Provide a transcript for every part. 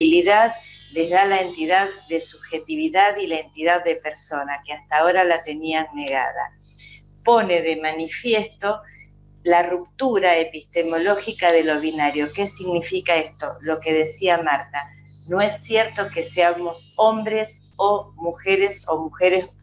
visibilidad les da la entidad de subjetividad y la entidad de persona, que hasta ahora la tenían negada. Pone de manifiesto la ruptura epistemológica de lo binario. ¿Qué significa esto? Lo que decía Marta. No es cierto que seamos hombres o mujeres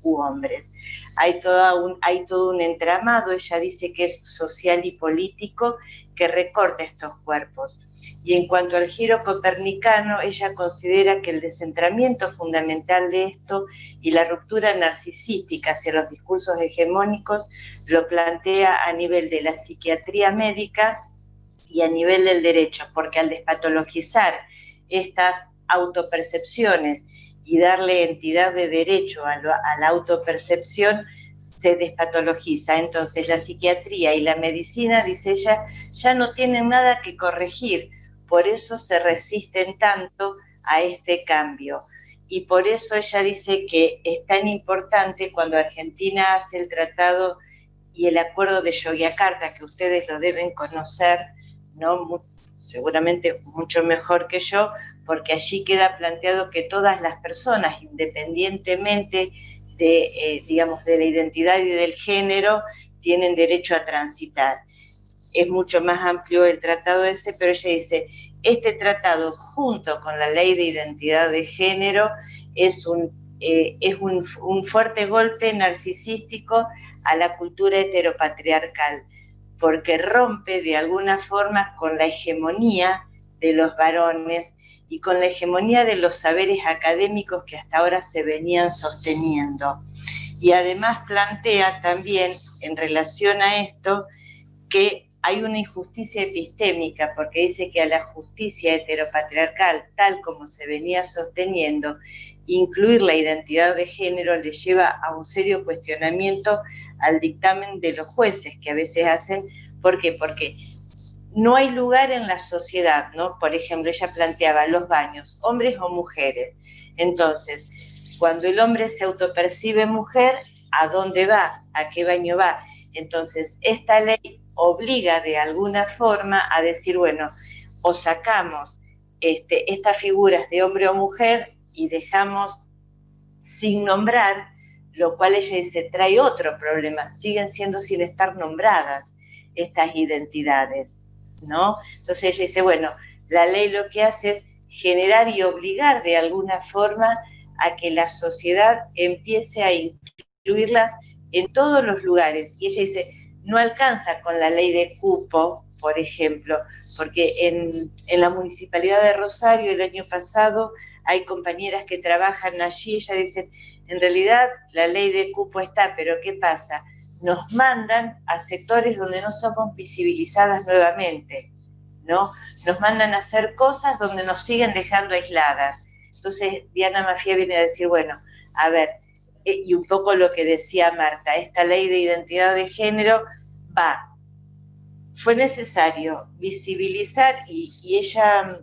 u hombres. Hay todo un entramado, ella dice que es social y político, que recorta estos cuerpos. Y en cuanto al giro copernicano, ella considera que el descentramiento fundamental de esto y la ruptura narcisística hacia los discursos hegemónicos lo plantea a nivel de la psiquiatría médica y a nivel del derecho, porque al despatologizar estas autopercepciones y darle entidad de derecho a la autopercepción, se despatologiza. Entonces la psiquiatría y la medicina, dice ella, ya no tienen nada que corregir, por eso se resisten tanto a este cambio. Y por eso ella dice que es tan importante cuando Argentina hace el tratado y el acuerdo de Yogyakarta, que ustedes lo deben conocer, ¿no? Seguramente mucho mejor que yo, porque allí queda planteado que todas las personas, independientemente de, digamos, de la identidad y del género, tienen derecho a transitar. Es mucho más amplio el tratado ese, pero ella dice, este tratado junto con la ley de identidad de género es un fuerte golpe narcisístico a la cultura heteropatriarcal, porque rompe de alguna forma con la hegemonía de los varones y con la hegemonía de los saberes académicos que hasta ahora se venían sosteniendo. Y además plantea también, en relación a esto, que hay una injusticia epistémica, porque dice que a la justicia heteropatriarcal, tal como se venía sosteniendo, incluir la identidad de género le lleva a un serio cuestionamiento al dictamen de los jueces, que a veces hacen, ¿por qué? Porque no hay lugar en la sociedad, ¿no? Por ejemplo, ella planteaba los baños, hombres o mujeres. Entonces, cuando el hombre se autopercibe mujer, ¿a dónde va? ¿A qué baño va? Entonces, esta ley obliga de alguna forma a decir, bueno, o sacamos estas figuras de hombre o mujer y dejamos sin nombrar, lo cual ella dice, trae otro problema, siguen siendo sin estar nombradas estas identidades, ¿no? Entonces ella dice, bueno, la ley lo que hace es generar y obligar de alguna forma a que la sociedad empiece a incluirlas en todos los lugares. Y ella dice, no alcanza con la ley de cupo, por ejemplo, porque en la Municipalidad de Rosario el año pasado hay compañeras que trabajan allí, ella dice, en realidad la ley de cupo está, pero ¿qué pasa? Nos mandan a sectores donde no somos visibilizadas nuevamente, ¿no? Nos mandan a hacer cosas donde nos siguen dejando aisladas. Entonces Diana Mafia viene a decir, bueno, a ver, y un poco lo que decía Marta, esta ley de identidad de género fue necesario visibilizar y ella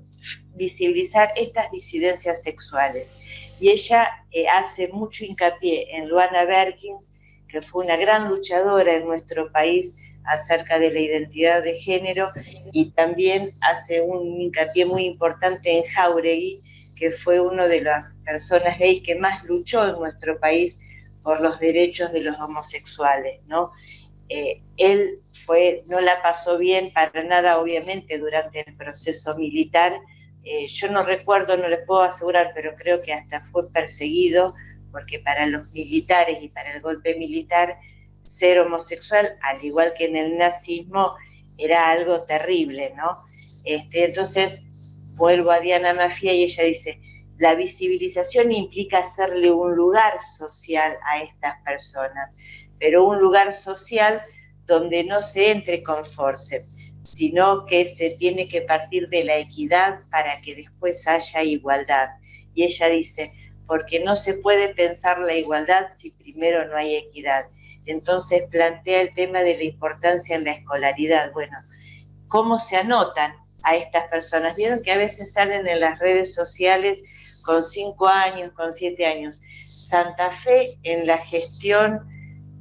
visibilizar estas disidencias sexuales. Y ella hace mucho hincapié en Luana Berkins, que fue una gran luchadora en nuestro país acerca de la identidad de género, y también hace un hincapié muy importante en Jáuregui, que fue una de las personas gay que más luchó en nuestro país por los derechos de los homosexuales, ¿no? Él no la pasó bien para nada, obviamente, durante el proceso militar. Yo no recuerdo, no les puedo asegurar, pero creo que hasta fue perseguido, porque para los militares y para el golpe militar, ser homosexual, al igual que en el nazismo, era algo terrible, ¿no? Entonces, vuelvo a Diana Mafia y ella dice, la visibilización implica hacerle un lugar social a estas personas, pero un lugar social donde no se entre con forceps, sino que se tiene que partir de la equidad para que después haya igualdad. Y ella dice, porque no se puede pensar la igualdad si primero no hay equidad. Entonces plantea el tema de la importancia en la escolaridad. Bueno, ¿cómo se anotan a estas personas? Vieron que a veces salen en las redes sociales con 5 años, con 7 años. Santa Fe en la gestión,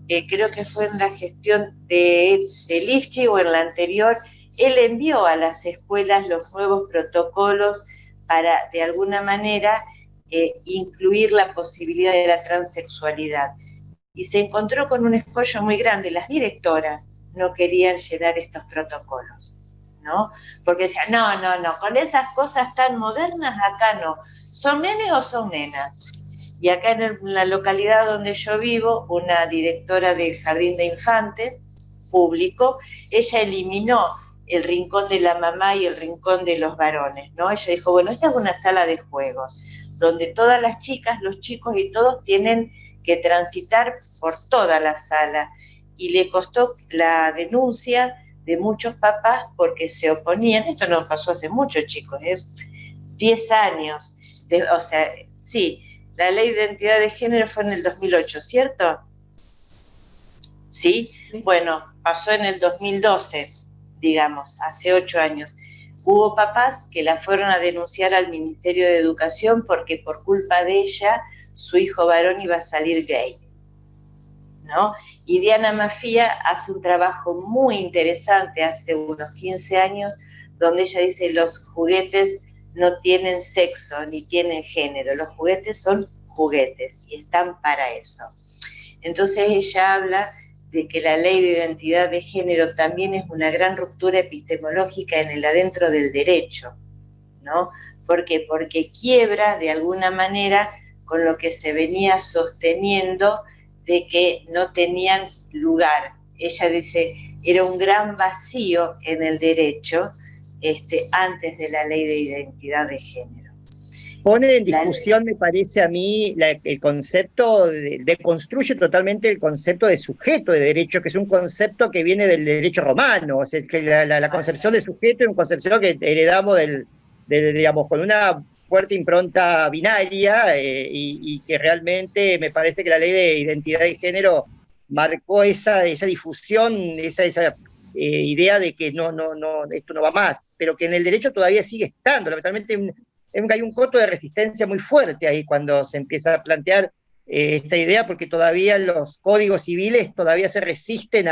creo que fue en la gestión de Lifchi o en la anterior, él envió a las escuelas los nuevos protocolos para, de alguna manera, incluir la posibilidad de la transexualidad. Y se encontró con un escollo muy grande. Las directoras no querían llenar estos protocolos, ¿no? Porque decían, no, con esas cosas tan modernas acá no. ¿Son nenes o son nenas? Y acá en la localidad donde yo vivo, una directora del jardín de infantes público, ella eliminó el rincón de la mamá y el rincón de los varones, ¿no? Ella dijo, bueno, esta es una sala de juegos, donde todas las chicas, los chicos y todos tienen que transitar por toda la sala. Y le costó la denuncia de muchos papás porque se oponían. Esto no pasó hace mucho, chicos, 10 años. O sea, sí, la ley de identidad de género fue en el 2008, ¿cierto? ¿Sí? Bueno, pasó en el 2012, digamos, hace 8 años. Hubo papás que la fueron a denunciar al Ministerio de Educación porque por culpa de ella su hijo varón iba a salir gay, ¿no? Y Diana Mafía hace un trabajo muy interesante hace unos 15 años, donde ella dice los juguetes no tienen sexo ni tienen género, los juguetes son juguetes y están para eso. Entonces ella habla de que la ley de identidad de género también es una gran ruptura epistemológica en el adentro del derecho, ¿no? ¿Por qué? Porque quiebra de alguna manera con lo que se venía sosteniendo de que no tenían lugar. Ella dice, era un gran vacío en el derecho antes de la ley de identidad de género. Pone en discusión, me parece a mí, el concepto, deconstruye totalmente el concepto de sujeto de derecho, que es un concepto que viene del derecho romano, o sea, que la concepción de sujeto es una concepción que heredamos digamos, con una fuerte impronta binaria y que realmente me parece que la ley de identidad de género marcó esa difusión, esa idea de que no, esto no va más, pero que en el derecho todavía sigue estando, lamentablemente hay un coto de resistencia muy fuerte ahí cuando se empieza a plantear esta idea, porque todavía los códigos civiles todavía se resisten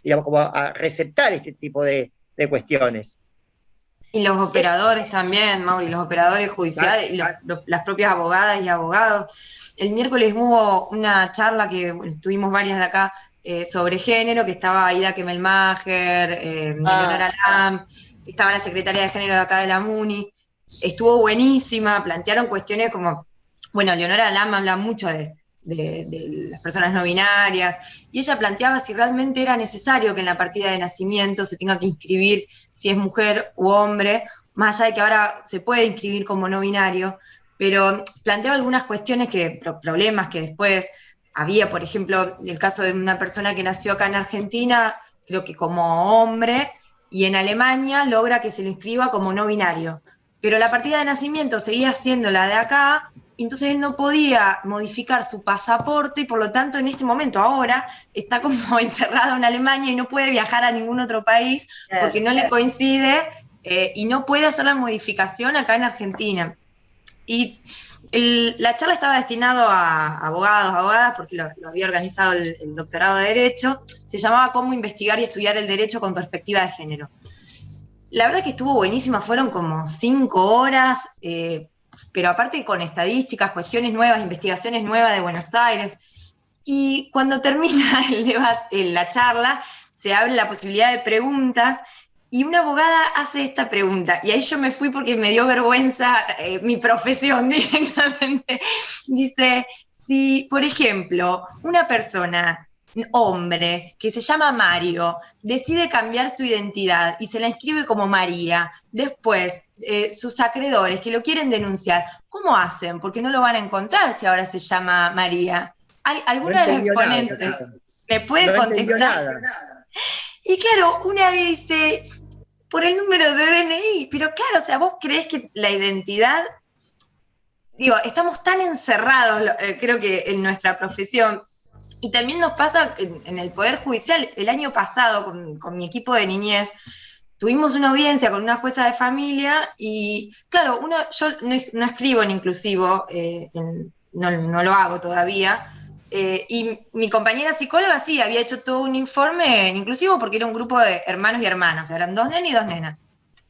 digamos, como a receptar este tipo de cuestiones. Y los operadores también, Mauri, los operadores judiciales, las propias abogadas y abogados. El miércoles hubo una charla que tuvimos varias de acá sobre género, que estaba Aida Kemelmacher, Leonora Lam, estaba la secretaria de género de acá de la MUNI. Estuvo buenísima, plantearon cuestiones como, bueno, Leonora Lam habla mucho de las personas no binarias, y ella planteaba si realmente era necesario que en la partida de nacimiento se tenga que inscribir si es mujer u hombre, más allá de que ahora se puede inscribir como no binario, pero planteaba algunas cuestiones problemas que después había, por ejemplo, el caso de una persona que nació acá en Argentina, creo que como hombre, y en Alemania logra que se lo inscriba como no binario. Pero la partida de nacimiento seguía siendo la de acá, entonces él no podía modificar su pasaporte y por lo tanto en este momento, ahora, está como encerrado en Alemania y no puede viajar a ningún otro país porque no le coincide y no puede hacer la modificación acá en Argentina. Y la charla estaba destinada a abogados, abogadas, porque lo había organizado el doctorado de Derecho, se llamaba Cómo investigar y estudiar el derecho con perspectiva de género. La verdad que estuvo buenísima, fueron como 5 horas, pero aparte con estadísticas, cuestiones nuevas, investigaciones nuevas de Buenos Aires. Y cuando termina el debate, la charla, se abre la posibilidad de preguntas, y una abogada hace esta pregunta, y ahí yo me fui porque me dio vergüenza mi profesión directamente. Dice, si, por ejemplo, una persona, hombre, que se llama Mario, decide cambiar su identidad y se la inscribe como María, después sus acreedores que lo quieren denunciar, ¿cómo hacen? Porque no lo van a encontrar si ahora se llama María. ¿Alguna de las exponentes me puede contestar? Y claro, una dice, por el número de DNI, pero claro, o sea, vos creés que la identidad, digo, estamos tan encerrados, creo que en nuestra profesión, y también nos pasa en el Poder Judicial. El año pasado, con mi equipo de niñez, tuvimos una audiencia con una jueza de familia, y claro, yo no escribo en inclusivo, no lo hago todavía, y mi compañera psicóloga sí había hecho todo un informe en inclusivo porque era un grupo de hermanos y hermanas, eran 2 nenas y 2 nenas.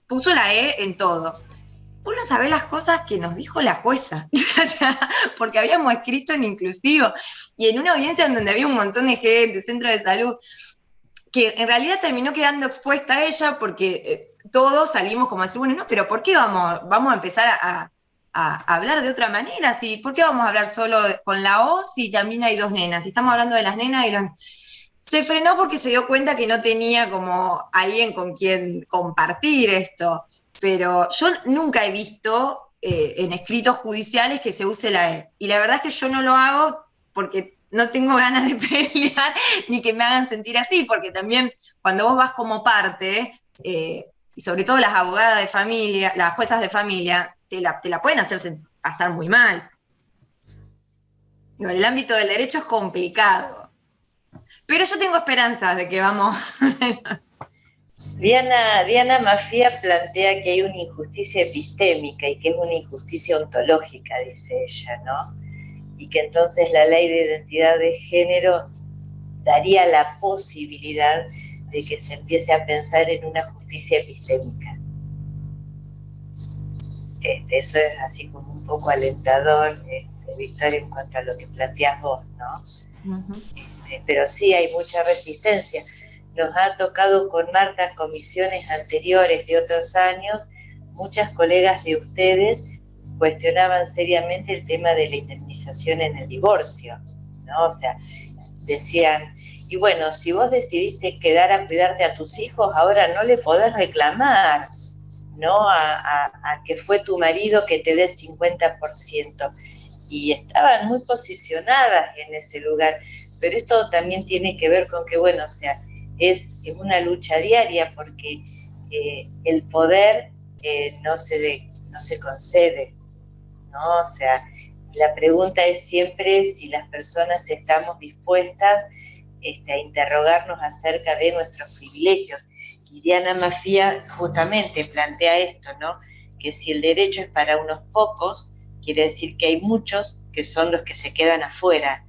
Puso la E en todo. vos no sabés las cosas que nos dijo la jueza, porque habíamos escrito en inclusivo, y en una audiencia en donde había un montón de gente, centro de salud, que en realidad terminó quedando expuesta a ella, porque todos salimos como a decir, bueno, no, pero ¿por qué vamos a empezar a hablar de otra manera? ¿Sí? ¿Por qué vamos a hablar solo con la O si también hay 2 nenas? Si estamos hablando de las nenas y los... Se frenó porque se dio cuenta que no tenía como alguien con quien compartir esto. Pero yo nunca he visto en escritos judiciales que se use la E. Y la verdad es que yo no lo hago porque no tengo ganas de pelear ni que me hagan sentir así, porque también cuando vos vas como parte, y sobre todo las abogadas de familia, las juezas de familia, te la pueden hacer pasar muy mal. Digo, el ámbito del derecho es complicado. Pero yo tengo esperanzas de que vamos... Diana Maffia plantea que hay una injusticia epistémica y que es una injusticia ontológica, dice ella, ¿no? Y que entonces la ley de identidad de género daría la posibilidad de que se empiece a pensar en una justicia epistémica. Eso es así como un poco alentador, Victoria, en cuanto a lo que planteas vos, ¿no? Uh-huh. Pero sí hay mucha resistencia. Nos ha tocado con Marta en comisiones anteriores de otros años, muchas colegas de ustedes cuestionaban seriamente el tema de la indemnización en el divorcio, ¿no? O sea, decían, y bueno, si vos decidiste quedar a cuidarte a tus hijos, ahora no le podés reclamar, ¿no? A que fue tu marido que te dé el 50%. Y estaban muy posicionadas en ese lugar, pero esto también tiene que ver con que, bueno, o sea, es una lucha diaria porque el poder no se concede, ¿no? O sea, la pregunta es siempre si las personas estamos dispuestas a interrogarnos acerca de nuestros privilegios. Y Diana Maffia justamente plantea esto, ¿no? Que si el derecho es para unos pocos, quiere decir que hay muchos que son los que se quedan afuera.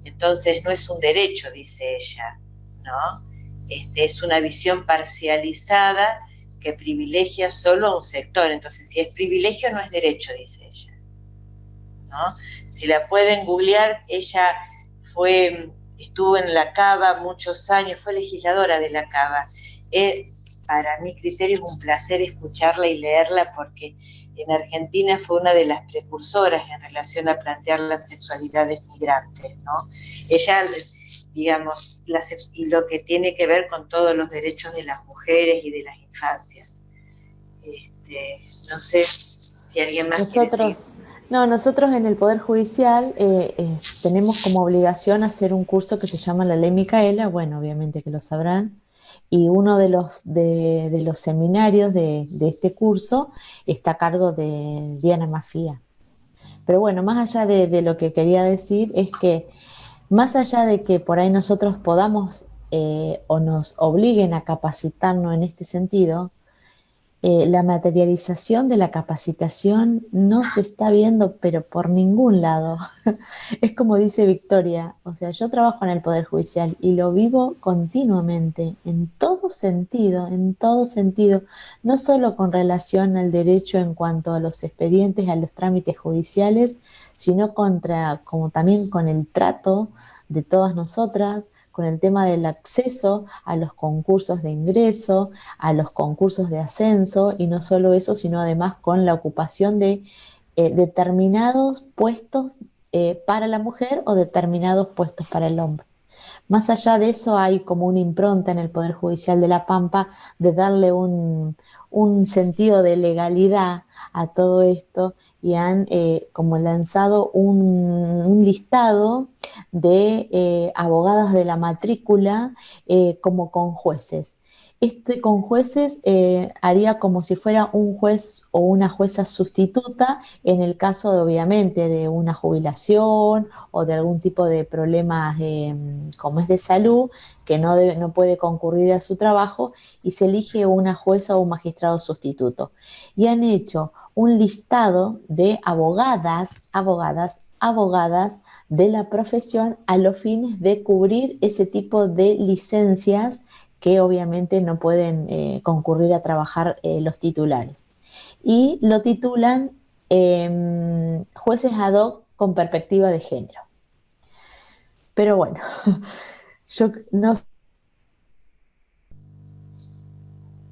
Entonces no es un derecho, dice ella, ¿no? Es una visión parcializada que privilegia solo a un sector. Entonces, si es privilegio, no es derecho, dice ella, ¿no? Si la pueden googlear, ella estuvo en la Cava muchos años, fue legisladora de la Cava. Para mi criterio es un placer escucharla y leerla porque en Argentina fue una de las precursoras en relación a plantear las sexualidades migrantes, ¿no? Ella, digamos, y lo que tiene que ver con todos los derechos de las mujeres y de las infancias. No sé si alguien más Nosotros en el Poder Judicial tenemos como obligación hacer un curso que se llama la Ley Micaela, bueno, obviamente que lo sabrán, y uno de los seminarios de este curso está a cargo de Diana Maffia. Pero bueno, más allá de lo que quería decir es que más allá de que por ahí nosotros podamos o nos obliguen a capacitarnos en este sentido, la materialización de la capacitación no se está viendo, pero por ningún lado. Es como dice Victoria, o sea, yo trabajo en el Poder Judicial y lo vivo continuamente, en todo sentido, no solo con relación al derecho en cuanto a los expedientes, a los trámites judiciales, sino como también con el trato de todas nosotras, con el tema del acceso a los concursos de ingreso, a los concursos de ascenso, y no solo eso, sino además con la ocupación de determinados puestos para la mujer o determinados puestos para el hombre. Más allá de eso hay como una impronta en el Poder Judicial de La Pampa de darle un sentido de legalidad a todo esto y han como lanzado un listado de abogadas de la matrícula como con jueces. Con jueces haría como si fuera un juez o una jueza sustituta en el caso de, obviamente, de una jubilación o de algún tipo de problemas como es de salud, que no puede concurrir a su trabajo, y se elige una jueza o un magistrado sustituto. Y han hecho un listado de abogadas de la profesión a los fines de cubrir ese tipo de licencias que obviamente no pueden concurrir a trabajar los titulares. y lo titulan Jueces ad hoc con perspectiva de género. Pero bueno, yo no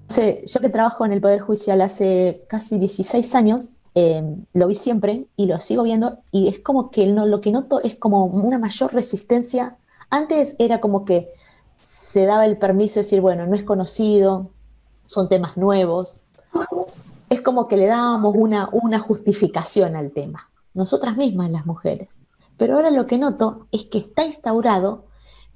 sé, yo que trabajo en el Poder Judicial hace casi 16 años, lo vi siempre y lo sigo viendo, y es como que lo que noto es como una mayor resistencia. Antes era como que se daba el permiso de decir, bueno, no es conocido, son temas nuevos. Es como que le dábamos una justificación al tema, nosotras mismas las mujeres. Pero ahora lo que noto es que está instaurado,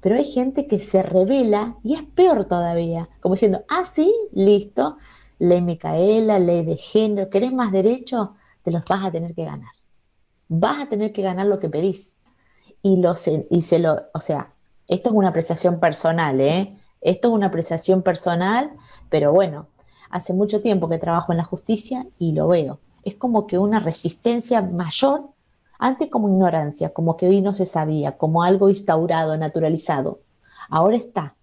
pero hay gente que se revela y es peor todavía, como diciendo, ah, sí, listo, ley Micaela, ley de género, ¿querés más derechos? Te los vas a tener que ganar. Vas a tener que ganar lo que pedís. O sea, esto es una apreciación personal, ¿eh? Esto es una apreciación personal, pero bueno, hace mucho tiempo que trabajo en la justicia y lo veo. Es como que una resistencia mayor, antes como ignorancia, como que hoy no se sabía, como algo instaurado, naturalizado. Ahora está,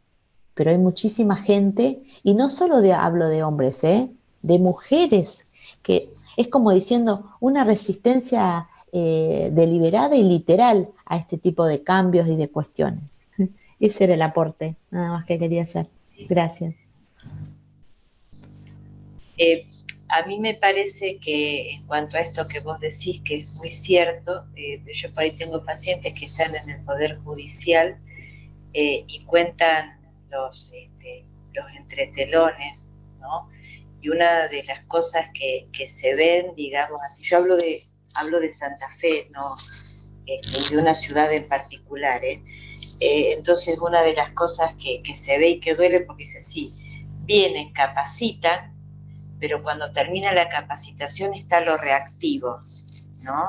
pero hay muchísima gente, y no solo hablo de hombres, de mujeres, que es como diciendo una resistencia deliberada y literal a este tipo de cambios y de cuestiones. Ese era el aporte, nada más que quería hacer. Gracias. A mí me parece que en cuanto a esto que vos decís, que es muy cierto, yo por ahí tengo pacientes que están en el Poder Judicial y cuentan los entretelones, ¿no? Y una de las cosas que se ven, digamos así, yo hablo de Santa Fe, ¿no? De una ciudad en particular, entonces una de las cosas que se ve y que duele, porque dice, sí, vienen, capacitan, pero cuando termina la capacitación está lo reactivo, ¿no?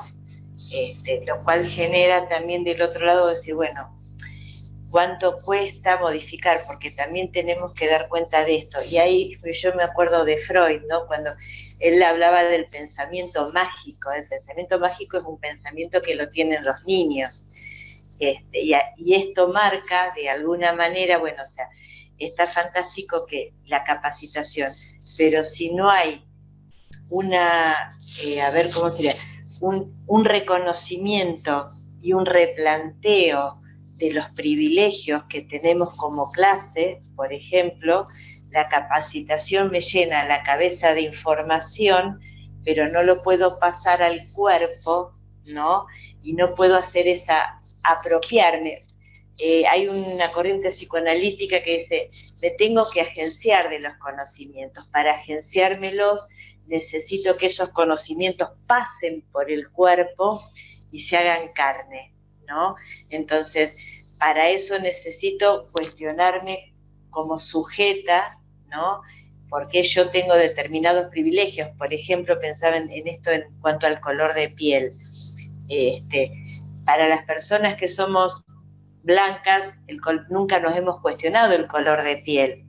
Lo cual genera también del otro lado decir, bueno, ¿cuánto cuesta modificar? Porque también tenemos que dar cuenta de esto. Y ahí yo me acuerdo de Freud, ¿no? Cuando él hablaba del pensamiento mágico. El pensamiento mágico es un pensamiento que lo tienen los niños. Y esto marca, de alguna manera, bueno, o sea, está fantástico que la capacitación, pero si no hay a ver cómo sería, un reconocimiento y un replanteo de los privilegios que tenemos como clase, por ejemplo, la capacitación me llena la cabeza de información, pero no lo puedo pasar al cuerpo, ¿no? Y no puedo hacer apropiarme. Hay una corriente psicoanalítica que dice, me tengo que agenciar de los conocimientos. Para agenciármelos necesito que esos conocimientos pasen por el cuerpo y se hagan carne, ¿no? Entonces, para eso necesito cuestionarme como sujeta, ¿no? Porque yo tengo determinados privilegios. Por ejemplo, pensaba en esto en cuanto al color de piel. Para las personas que somos blancas, nunca nos hemos cuestionado el color de piel,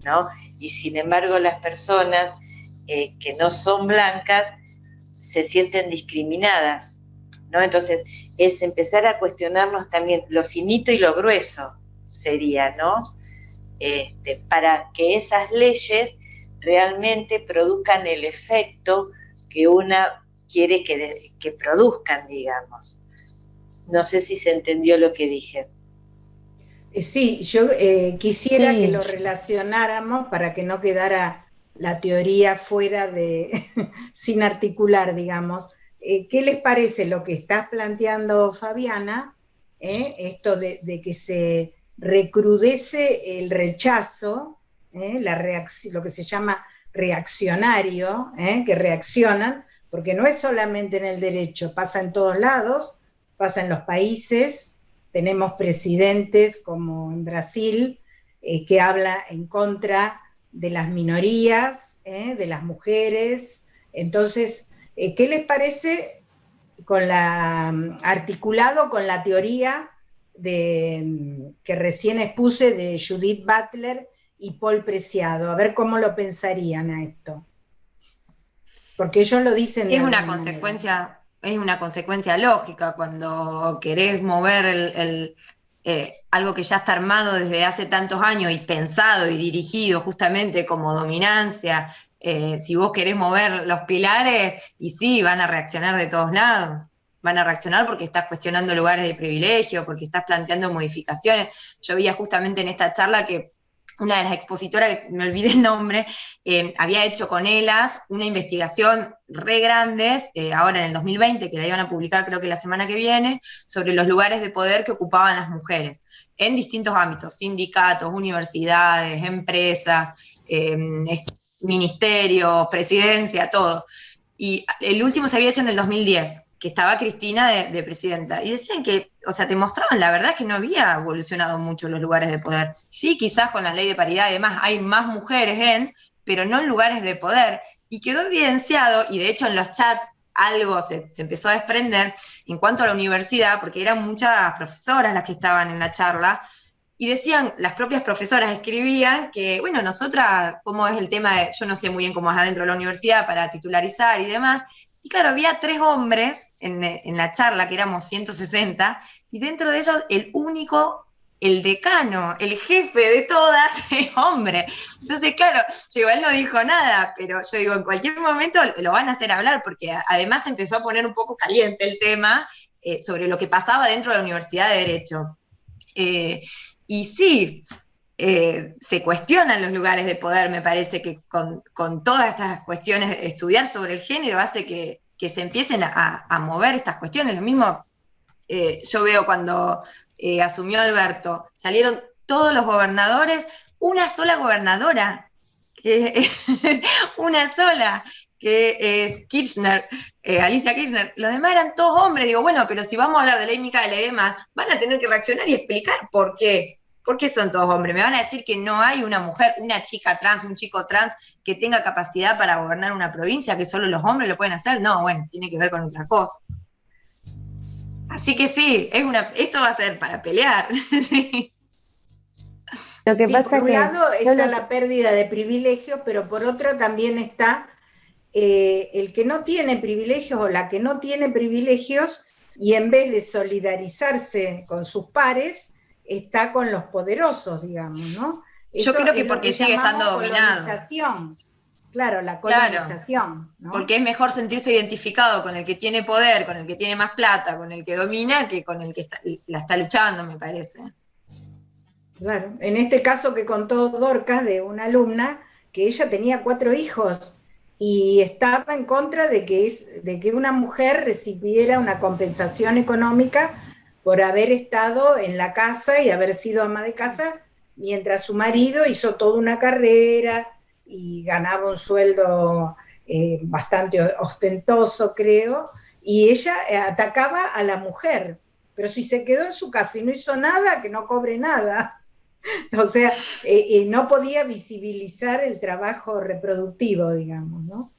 ¿no? Y sin embargo las personas que no son blancas se sienten discriminadas, ¿no? Entonces es empezar a cuestionarnos también lo finito y lo grueso sería, ¿no? Para que esas leyes realmente produzcan el efecto que una quiere que produzcan, digamos. No sé si se entendió lo que dije. Sí, yo quisiera que lo relacionáramos para que no quedara la teoría fuera sin articular, digamos. ¿Qué les parece lo que estás planteando, Fabiana? Esto de que se recrudece el rechazo, lo que se llama reaccionario, que reaccionan, porque no es solamente en el derecho, pasa en todos lados, pasa en los países. Tenemos presidentes como en Brasil, que habla en contra de las minorías, de las mujeres. Entonces, ¿qué les parece articulado con la teoría que recién expuse de Judith Butler y Paul Preciado? A ver cómo lo pensarían a esto. Porque ellos lo dicen. Es una consecuencia. Es una consecuencia lógica cuando querés mover algo que ya está armado desde hace tantos años y pensado y dirigido justamente como dominancia si vos querés mover los pilares, y sí, van a reaccionar de todos lados. Van a reaccionar porque estás cuestionando lugares de privilegio, porque estás planteando modificaciones. Yo veía justamente en esta charla que una de las expositoras, que me olvidé el nombre, había hecho con ELAS una investigación re grande, ahora en el 2020, que la iban a publicar creo que la semana que viene, sobre los lugares de poder que ocupaban las mujeres, en distintos ámbitos, sindicatos, universidades, empresas, ministerios, presidencia, todo. Y el último se había hecho en el 2010, que estaba Cristina de presidenta, y decían que, o sea, te mostraban, la verdad es que no había evolucionado mucho los lugares de poder. Sí, quizás con la ley de paridad y demás hay más mujeres pero no en lugares de poder, y quedó evidenciado, y de hecho en los chats algo se empezó a desprender en cuanto a la universidad, porque eran muchas profesoras las que estaban en la charla, y decían, las propias profesoras escribían que, bueno, nosotras, cómo es el tema de, yo no sé muy bien cómo es adentro de la universidad para titularizar y demás, y claro, había 3 hombres en la charla, que éramos 160, y dentro de ellos el único, el decano, el jefe de todas, es hombre. Entonces, claro, yo digo, él no dijo nada, pero yo digo, en cualquier momento lo van a hacer hablar, porque además empezó a poner un poco caliente el tema sobre lo que pasaba dentro de la Universidad de Derecho. Y sí, se cuestionan los lugares de poder, me parece que con todas estas cuestiones, estudiar sobre el género hace que se empiecen a mover estas cuestiones. Lo mismo yo veo cuando asumió Alberto, salieron todos los gobernadores, una sola gobernadora, una sola, que es Kirchner, Alicia Kirchner. Los demás eran todos hombres. Digo, bueno, pero si vamos a hablar de ley Micaela y demás, van a tener que reaccionar y explicar por qué. ¿Por qué son todos hombres? Me van a decir que no hay una mujer, una chica trans, un chico trans que tenga capacidad para gobernar una provincia, que solo los hombres lo pueden hacer. No, bueno, tiene que ver con otra cosa. Así que sí, esto va a ser para pelear. Lo que pasa por un que lado está la pérdida de privilegios, pero por otra también está el que no tiene privilegios o la que no tiene privilegios, y en vez de solidarizarse con sus pares, está con los poderosos, digamos, ¿no? Yo creo que porque sigue estando dominado. Claro, la colonización. ¿No? Porque es mejor sentirse identificado con el que tiene poder, con el que tiene más plata, con el que domina, que con el que la está luchando, me parece. Claro, en este caso que contó Dorcas de una alumna, que ella tenía 4 hijos y estaba en contra de que una mujer recibiera una compensación económica por haber estado en la casa y haber sido ama de casa, mientras su marido hizo toda una carrera y ganaba un sueldo bastante ostentoso, creo, y ella atacaba a la mujer, pero si se quedó en su casa y no hizo nada, que no cobre nada. O sea, no podía visibilizar el trabajo reproductivo, digamos, ¿no?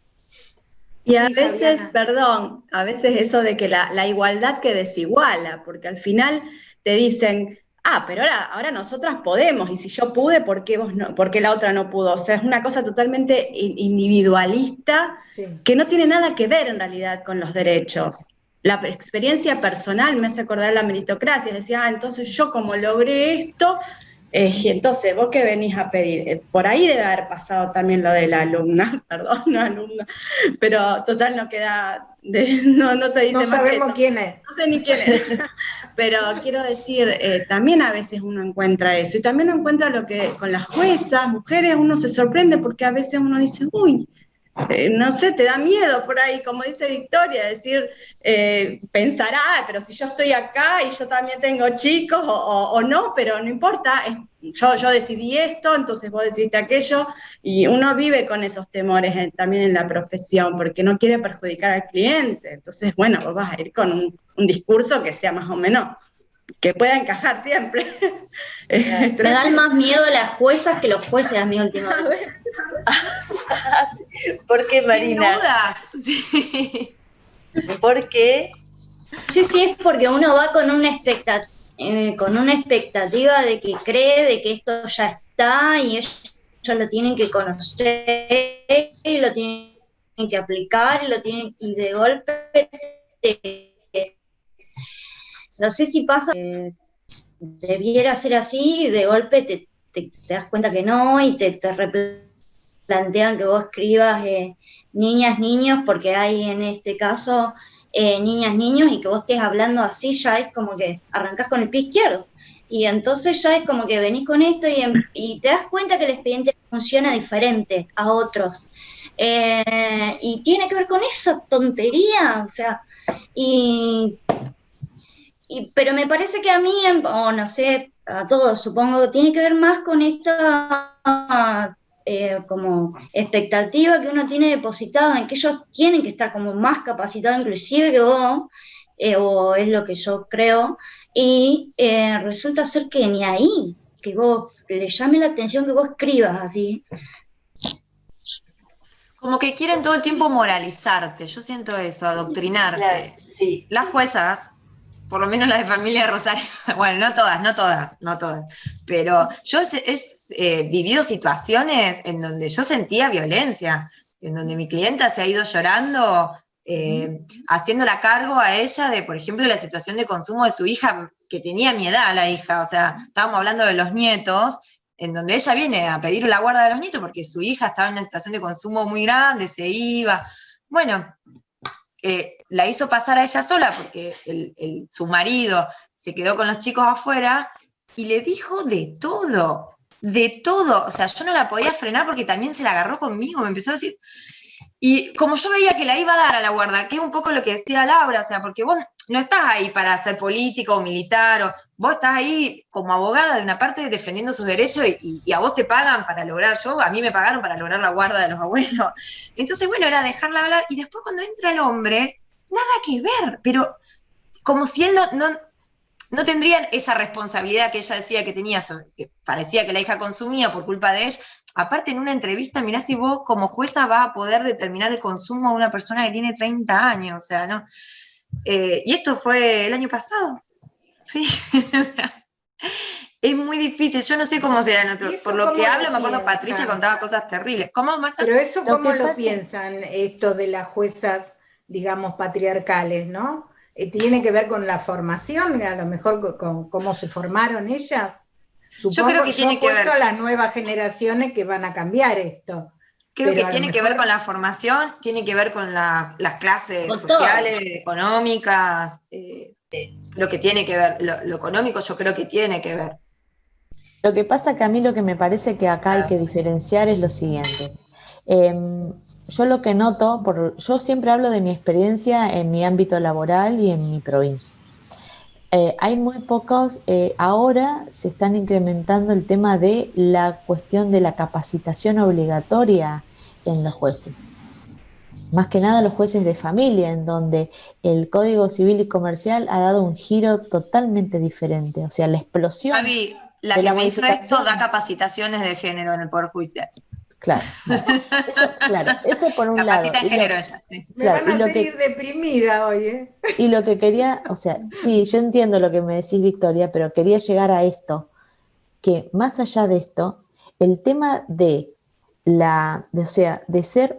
Y a veces, perdón, a veces eso de que la igualdad que desiguala, porque al final te dicen, pero ahora nosotras podemos, y si yo pude, ¿por qué vos no? ¿Por qué la otra no pudo? O sea, es una cosa totalmente individualista, sí, que no tiene nada que ver en realidad con los derechos. La experiencia personal me hace acordar la meritocracia, decía, entonces yo como logré esto, y entonces, ¿vos qué venís a pedir? Por ahí debe haber pasado también lo de la alumna, perdón, no alumna, pero total no queda, no se dice no más. No sabemos quién es. No sé ni quién es, pero quiero decir, también a veces uno encuentra eso, y también encuentra lo que con las juezas, mujeres, uno se sorprende porque a veces uno dice, uy, no sé, te da miedo por ahí, como dice Victoria, decir, pensará, pero si yo estoy acá y yo también tengo chicos o no, pero no importa, yo decidí esto, entonces vos decidiste aquello, y uno vive con esos temores también en la profesión, porque no quiere perjudicar al cliente, entonces bueno, vos vas a ir con un discurso que sea más o menos, que pueda encajar siempre. Me dan más miedo las juezas que los jueces a mí últimamente. ¿Por qué, Marina? Sin dudas. Sí. ¿Por qué? Sí, es porque uno va con una expectativa de que cree de que esto ya está y ellos lo tienen que conocer y lo tienen que aplicar y de golpe no sé si pasa, debiera ser así, y de golpe te das cuenta que no, y te replanteas plantean que vos escribas niñas, niños, porque hay en este caso niñas, niños, y que vos estés hablando así ya es como que arrancás con el pie izquierdo. Y entonces ya es como que venís con esto y te das cuenta que el expediente funciona diferente a otros. Y tiene que ver con esa tontería, o sea, pero me parece que a mí, o no sé, a todos supongo, que tiene que ver más con esta como expectativa que uno tiene depositada en que ellos tienen que estar como más capacitados inclusive que vos, o es lo que yo creo, y resulta ser que ni ahí, que vos que le llame la atención que vos escribas así. Como que quieren todo el tiempo moralizarte, yo siento eso, adoctrinarte. Claro, sí. Las juezas, por lo menos las de familia de Rosario, bueno, no todas, pero yo he vivido situaciones en donde yo sentía violencia, en donde mi clienta se ha ido llorando, haciéndola cargo a ella de, por ejemplo, la situación de consumo de su hija, que tenía mi edad la hija, o sea, estábamos hablando de los nietos, en donde ella viene a pedir la guarda de los nietos porque su hija estaba en una situación de consumo muy grande, se iba, bueno, la hizo pasar a ella sola porque su marido se quedó con los chicos afuera y le dijo de todo, o sea, yo no la podía frenar porque también se la agarró conmigo, me empezó a decir, y como yo veía que la iba a dar a la guarda, que es un poco lo que decía Laura, o sea, porque vos no estás ahí para ser político o militar, vos estás ahí como abogada de una parte defendiendo sus derechos y a vos te pagan para lograr, a mí me pagaron para lograr la guarda de los abuelos. Entonces, bueno, era dejarla hablar, y después cuando entra el hombre, nada que ver, pero como si él no tendrían esa responsabilidad que ella decía que tenía, que parecía que la hija consumía por culpa de ella. Aparte, en una entrevista, mirá si vos como jueza vas a poder determinar el consumo de una persona que tiene 30 años, o sea, ¿no? Y esto fue el año pasado, ¿sí? Es muy difícil, yo no sé cómo será en otro, por lo que hablo, me acuerdo Patricia contaba cosas terribles. ¿Cómo, Marta? Pero eso, ¿cómo lo piensan esto de las juezas, digamos, patriarcales, ¿no? ¿Tiene que ver con la formación, a lo mejor con cómo se formaron ellas? Supongo, yo creo que tiene que ver a las nuevas generaciones que van a cambiar esto. Creo que tiene que ver con la formación, tiene que ver con las clases sociales, económicas, lo que tiene que ver, lo económico yo creo que tiene que ver. Lo que pasa que a mí lo que me parece que acá hay que diferenciar es lo siguiente. Yo lo que noto, yo siempre hablo de mi experiencia en mi ámbito laboral y en mi provincia. Hay muy pocos, ahora se están incrementando el tema de la cuestión de la capacitación obligatoria en los jueces. Más que nada los jueces de familia, en donde el Código Civil y Comercial ha dado un giro totalmente diferente. O sea, la explosión. Javi, la que me hizo esto da capacitaciones de género en el Poder Judicial. Claro, eso por un lado. Capacita en género ella. Sí. Me van a hacer deprimida hoy, ¿eh? Y lo que quería, o sea, sí, yo entiendo lo que me decís, Victoria, pero quería llegar a esto, que más allá de esto, el tema de ser